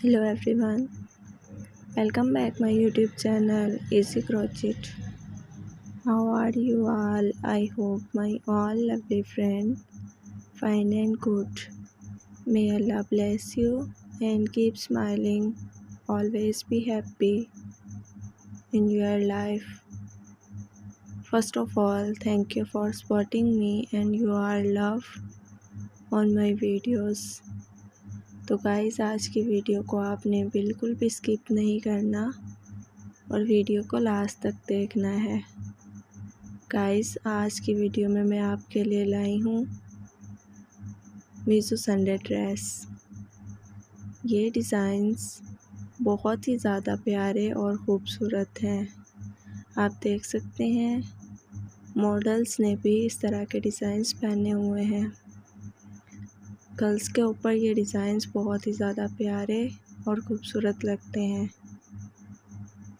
Hello everyone, welcome back my YouTube channel Easy Crochet. How are you all? I hope my all lovely friend fine and good. May Allah bless you and keep smiling. Always be happy in your life. First of all, thank you for supporting me and your love on my videos. तो guys आज की video को आपने बिल्कुल भी skip नहीं करना और वीडियो को लास्ट तक देखना है। गाइस आज की वीडियो में मैं आपके लिए लाई हूँ मीशो संडे ड्रेस। ये डिज़ाइंस बहुत ही ज़्यादा प्यारे और ख़ूबसूरत हैं। आप देख सकते हैं मॉडल्स ने भी इस तरह के डिज़ाइंस पहने हुए हैं। गर्ल्स के ऊपर ये डिज़ाइंस बहुत ही ज़्यादा प्यारे और ख़ूबसूरत लगते हैं।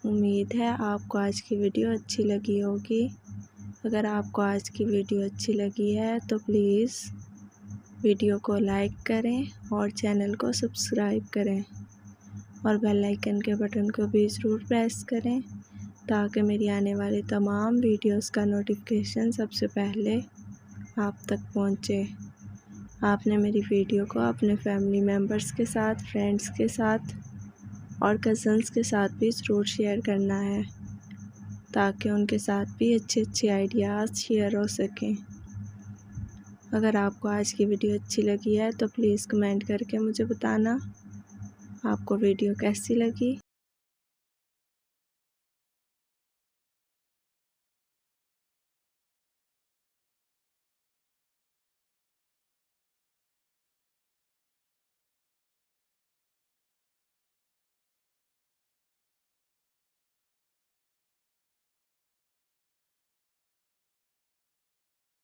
उम्मीद है आपको आज की वीडियो अच्छी लगी होगी। अगर आपको आज की वीडियो अच्छी लगी है तो प्लीज़ वीडियो को लाइक करें और चैनल को सब्सक्राइब करें और बेल आइकन के बटन को भी ज़रूर प्रेस करें ताकि मेरी आने वाली तमाम वीडियोस का नोटिफिकेशन सबसे पहले आप तक पहुंचे। आपने मेरी वीडियो को अपने फैमिली मेम्बर्स के साथ, फ्रेंड्स के साथ और कज़न्स के साथ भी ज़रूर शेयर करना है ताकि उनके साथ भी अच्छे आइडियाज़ शेयर हो सकें। अगर आपको आज की वीडियो अच्छी लगी है तो प्लीज़ कमेंट करके मुझे बताना आपको वीडियो कैसी लगी।